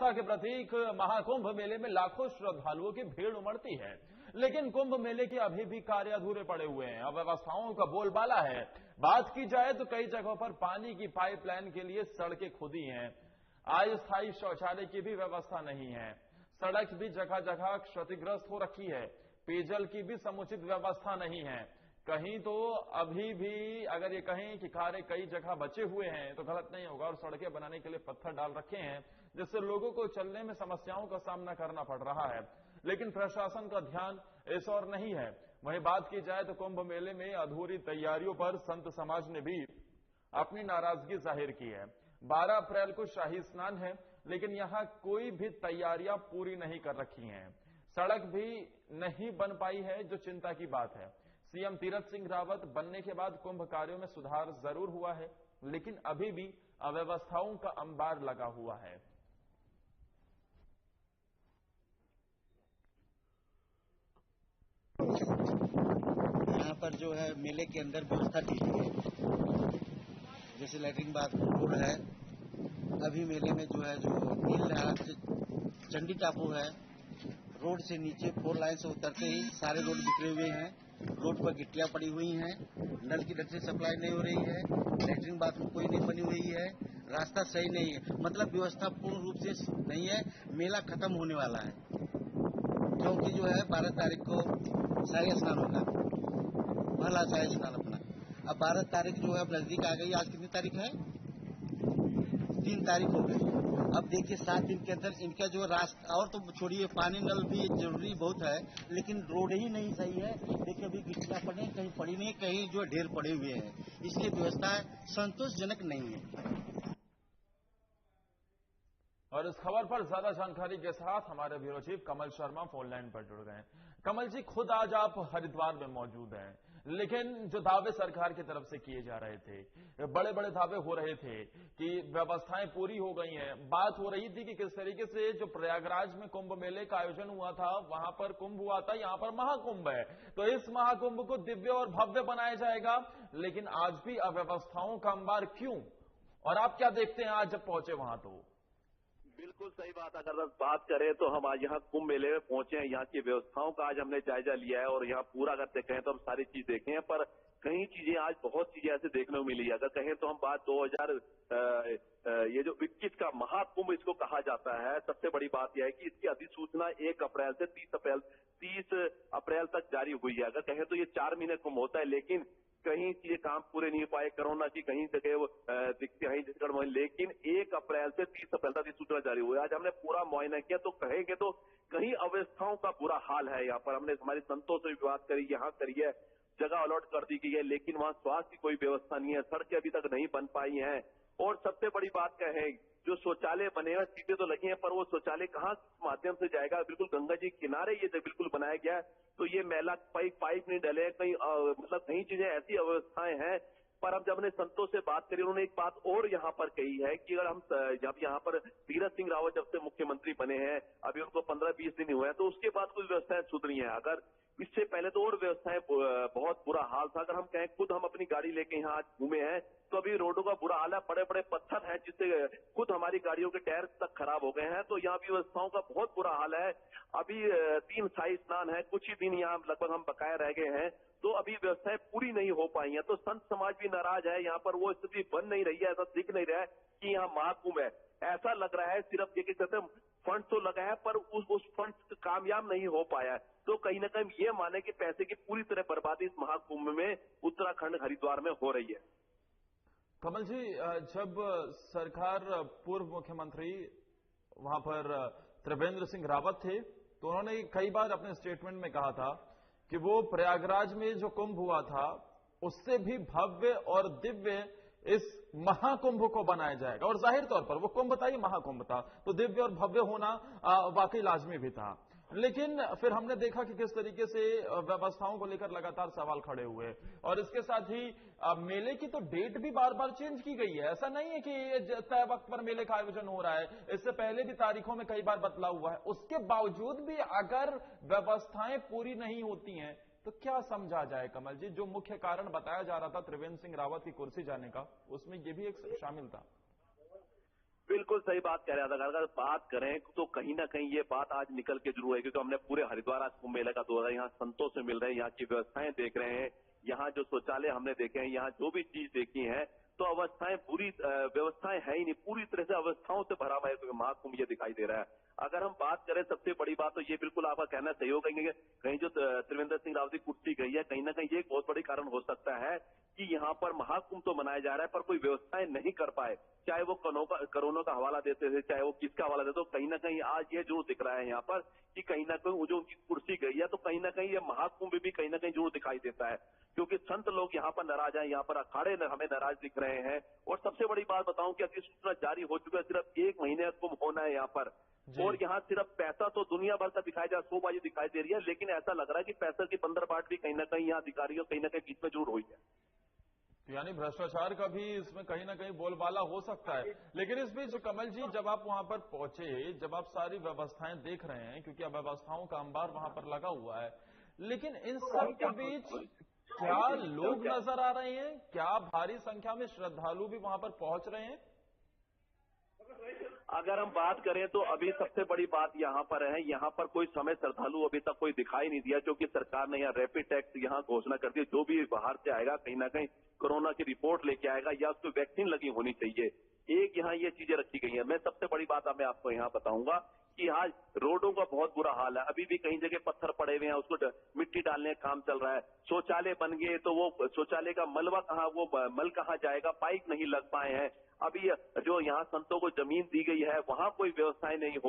आस्था के प्रतीक महाकुंभ मेले में लाखों श्रद्धालुओं की भीड़ उमड़ती है, लेकिन कुंभ मेले के अभी भी कार्य अधूरे पड़े हुए हैं। अव्यवस्थाओं का बोलबाला है। बात की जाए तो कई जगहों पर पानी की पाइपलाइन के लिए सड़कें खुदी हैं। अस्थायी शौचालय की भी व्यवस्था नहीं है। सड़क भी जगह जगह क्षतिग्रस्त हो रखी है। पेयजल की भी समुचित व्यवस्था नहीं है। कहीं तो अभी भी अगर ये कहें कि कार्य कई जगह बचे हुए हैं तो गलत नहीं होगा, और सड़कें बनाने के लिए पत्थर डाल रखे हैं, जिससे लोगों को चलने में समस्याओं का सामना करना पड़ रहा है। लेकिन प्रशासन का ध्यान इस ओर नहीं है। वहीं बात की जाए तो कुंभ मेले में अधूरी तैयारियों पर संत समाज ने भी अपनी नाराजगी जाहिर की है। 12 अप्रैल को शाही स्नान है, लेकिन यहां कोई भी तैयारियां पूरी नहीं कर रखी हैं। सड़क भी नहीं बन पाई है, जो चिंता की बात है। सीएम तीरथ सिंह रावत बनने के बाद कुंभ कार्यों में सुधार जरूर हुआ है, लेकिन अभी भी अव्यवस्थाओं का अंबार लगा हुआ है। यहाँ पर जो है मेले के अंदर व्यवस्था की गई है, जैसे लैट्रिन बाथरूम है। अभी मेले में जो है जो नील नहर से चंडी टापू है, रोड से नीचे 4 लाइन से उतरते ही सारे रोड बिखरे हुए हैं। रोड पर गिट्टियां पड़ी हुई हैं, नल की से सप्लाई नहीं हो रही है, लैट्रिन बाथरूम कोई नहीं बनी हुई है, रास्ता सही नहीं है, मतलब व्यवस्था पूर्ण रूप से नहीं है। मेला खत्म होने वाला है, क्योंकि जो है 12 तारीख को शाही स्नान होगा, पहला शाही स्नान अपना। अब 12 तारीख जो है अब नजदीक आ गई। आज कितनी तारीख है? 3 तारीख हो गई। अब देखिए 7 दिन के अंदर इनका जो रास्ता, और तो छोड़िए पानी नल भी जरूरी बहुत है, लेकिन रोड ही नहीं सही है। देखिए अभी गिट्टियां पड़ी, कहीं पड़ी नहीं, कहीं जो ढेर पड़े हुए हैं, इसलिए व्यवस्था संतोषजनक नहीं है। और इस खबर पर ज्यादा जानकारी के साथ हमारे ब्यूरो चीफ कमल शर्मा फोन लाइन पर जुड़ गए। कमल जी, खुद आज आप हरिद्वार में मौजूद हैं, लेकिन जो दावे सरकार की तरफ से किए जा रहे थे, बड़े बड़े दावे हो रहे थे कि व्यवस्थाएं पूरी हो गई हैं। बात हो रही थी कि किस तरीके से जो प्रयागराज में कुंभ मेले का आयोजन हुआ था, वहां पर कुंभ हुआ था, यहां पर महाकुंभ है, तो इस महाकुंभ को दिव्य और भव्य बनाया जाएगा। लेकिन आज भी अव्यवस्थाओं का अंबार क्यों, और आप क्या देखते हैं आज जब पहुंचे वहां? तो बिल्कुल सही बात। अगर बात करें तो हम आज यहाँ कुंभ मेले में पहुंचे हैं, यहाँ की व्यवस्थाओं का आज हमने जायजा लिया है, और यहाँ पूरा अगर कहें तो हम सारी चीज देखे हैं, पर कई चीजें आज बहुत चीजें ऐसे देखने को मिली है। अगर कहें तो हम बात 2021 जो 21 का महाकुंभ इसको कहा जाता है, सबसे बड़ी बात यह है कि इसकी अधिसूचना 1 अप्रैल से 30 अप्रैल तक जारी हुई है। अगर कहें तो ये 4 महीने कुंभ होता है, लेकिन कहीं ये काम पूरे नहीं हो पाए, कोरोना की कहीं जगह वो दिक्कत, लेकिन 1 अप्रैल से 30 अप्रैल तक सूचना जारी हुई। आज हमने पूरा मुआयना किया तो कहेंगे तो कहीं अव्यवस्थाओं का बुरा हाल है। यहाँ पर हमने हमारी संतों से भी बात करी, यहाँ करी है, जगह अलॉट कर दी गई है, लेकिन वहां स्वास्थ्य की कोई व्यवस्था नहीं है, सड़कें अभी तक नहीं बन पाई हैं। और सबसे बड़ी बात कहें, जो शौचालय बने हैं, सीटें तो लगी हैं, पर वो शौचालय कहाँ माध्यम से जाएगा? बिल्कुल गंगा जी किनारे ये बिल्कुल बनाया गया है, तो ये मैला पाइप नहीं डले, कहीं मतलब कई चीजें ऐसी अव्यवस्थाएं हैं। पर अब जब हमने संतों से बात करी, उन्होंने एक बात और यहाँ पर कही है कि अगर हम जब यहाँ पर तीरथ सिंह रावत जब से मुख्यमंत्री बने हैं, अभी उनको 15-20 दिन हुए हैं, तो उसके बाद कुछ व्यवस्थाएं सुधरी हैं। अगर इससे पहले तो और व्यवस्थाएं बहुत बुरा हाल था। अगर हम कहें, खुद हम अपनी गाड़ी लेके यहाँ आज घूमे हैं, तो अभी रोडों का बुरा हाल है, बड़े बड़े पत्थर हैं जिससे खुद हमारी गाड़ियों के टायर तक खराब हो गए हैं। तो यहाँ भी व्यवस्थाओं का बहुत बुरा हाल है। अभी 3 शाही स्नान है, कुछ ही दिन यहाँ लगभग हम बकाया रह गए हैं, तो अभी व्यवस्थाएं पूरी नहीं हो पाई हैं। तो संत समाज भी नाराज है, यहाँ पर वो स्थिति बन नहीं रही है, ऐसा दिख नहीं रहा है कि यहाँ महाकुंभ है। ऐसा लग रहा है सिर्फ ये कहते हैं फंड तो लगा है, पर उस फंड कामयाब नहीं हो पाया है। तो कहीं ना कहीं ये माने कि पैसे की पूरी तरह बर्बादी इस महाकुंभ में उत्तराखंड हरिद्वार में हो रही है। कमल जी, जब सरकार पूर्व मुख्यमंत्री वहां पर त्रिवेंद्र सिंह रावत थे, तो उन्होंने कई बार अपने स्टेटमेंट में कहा था कि वो प्रयागराज में जो कुंभ हुआ था उससे भी भव्य और दिव्य इस महाकुंभ को बनाया जाएगा। और जाहिर तौर पर वो कुंभ था, ये महाकुंभ था, तो दिव्य और भव्य होना वाकई लाजमी भी था। लेकिन फिर हमने देखा कि किस तरीके से व्यवस्थाओं को लेकर लगातार सवाल खड़े हुए, और इसके साथ ही मेले की तो डेट भी बार बार चेंज की गई है। ऐसा नहीं है कि तय वक्त पर मेले का आयोजन हो रहा है, इससे पहले भी तारीखों में कई बार बदलाव हुआ है। उसके बावजूद भी अगर व्यवस्थाएं पूरी नहीं होती हैं तो क्या समझा जाए? कमल जी, जो मुख्य कारण बताया जा रहा था त्रिवेंद्र सिंह रावत की कुर्सी जाने का, उसमें यह भी एक शामिल था। बिल्कुल सही बात कह रहे हैं। अगर बात करें तो कहीं ना कहीं ये बात आज निकल के जरूर है, क्योंकि हमने पूरे हरिद्वार आज कुंभ मेले का दौरा, यहाँ संतों से मिल रहे हैं, यहाँ की व्यवस्थाएं देख रहे हैं, यहाँ जो शौचालय हमने देखे हैं, यहाँ जो भी चीज देखी है, तो अवस्थाएं पूरी व्यवस्थाएं है ही नहीं, पूरी तरह से अवस्थाओं से भरा महाकुंभ ये दिखाई दे रहा है। अगर हम बात करें सबसे बड़ी बात, तो ये बिल्कुल आपका कहना सही होगा कि कहीं जो त्रिवेंद्र सिंह रावत की कुर्सी गई है, कहीं ना कहीं ये एक बहुत बड़ी कारण हो सकता है कि यहाँ पर महाकुंभ तो मनाया जा रहा है पर कोई व्यवस्थाएं नहीं कर पाए, चाहे वो कोरोना का हवाला देते थे, चाहे वो किसका हवाला देते, तो कहीं ना कहीं आज ये जरूर दिख रहा है यहाँ पर कि कहीं ना कहीं जो उनकी कुर्सी गई है, तो कहीं ना कहीं ये महाकुंभ भी कहीं ना कहीं जरूर दिखाई देता है, क्योंकि संत लोग यहाँ पर नाराज हैं, यहाँ पर अखाड़े हमें नाराज दिख रहे हैं। और सबसे बड़ी बात बताऊं कि अधिसूचना जारी हो चुका है, सिर्फ 1 महीने कुंभ होना है यहाँ पर, और यहाँ सिर्फ पैसा तो दुनिया भर का दिखाई जा, शोबाजी दिखाई दे रही है, लेकिन ऐसा लग रहा है कि पैसे की बंदरबाट भी कहीं ना कहीं यहाँ अधिकारियों कहीं ना कहीं बीच में जरूर हुई है। यानी भ्रष्टाचार का भी इसमें कहीं ना कहीं बोलबाला हो सकता है। लेकिन इस बीच कमल जी, जब आप वहां पर पहुंचे, जब आप सारी व्यवस्थाएं देख रहे हैं, क्योंकि अब व्यवस्थाओं का अंबार वहां पर लगा हुआ है, लेकिन इन सब के बीच क्या लोग नजर आ रहे हैं? क्या भारी संख्या में श्रद्धालु भी वहां पर पहुंच रहे हैं? अगर हम बात करें तो अभी सबसे बड़ी बात यहाँ पर है, यहाँ पर कोई समय श्रद्धालु अभी तक कोई दिखाई नहीं दिया, क्योंकि सरकार ने यहाँ रैपिड टेस्ट यहाँ घोषणा कर दी, जो भी बाहर से आएगा कहीं ना कहीं कोरोना की रिपोर्ट लेके आएगा या उसको वैक्सीन लगी होनी चाहिए। एक यहाँ ये चीजें रखी गई है। मैं सबसे बड़ी बात मैं आपको यहाँ बताऊंगा कि आज रोडों का बहुत बुरा हाल है, अभी भी कहीं जगह पत्थर पड़े हुए हैं, उसको मिट्टी डालने का काम चल रहा है। शौचालय बन गए तो वो शौचालय का मलबा कहाँ, वो मल कहाँ जाएगा, पाइप नहीं लग पाए हैं। अभी जो यहाँ संतों को जमीन दी गई है, वहां कोई व्यवस्थाएं नहीं हो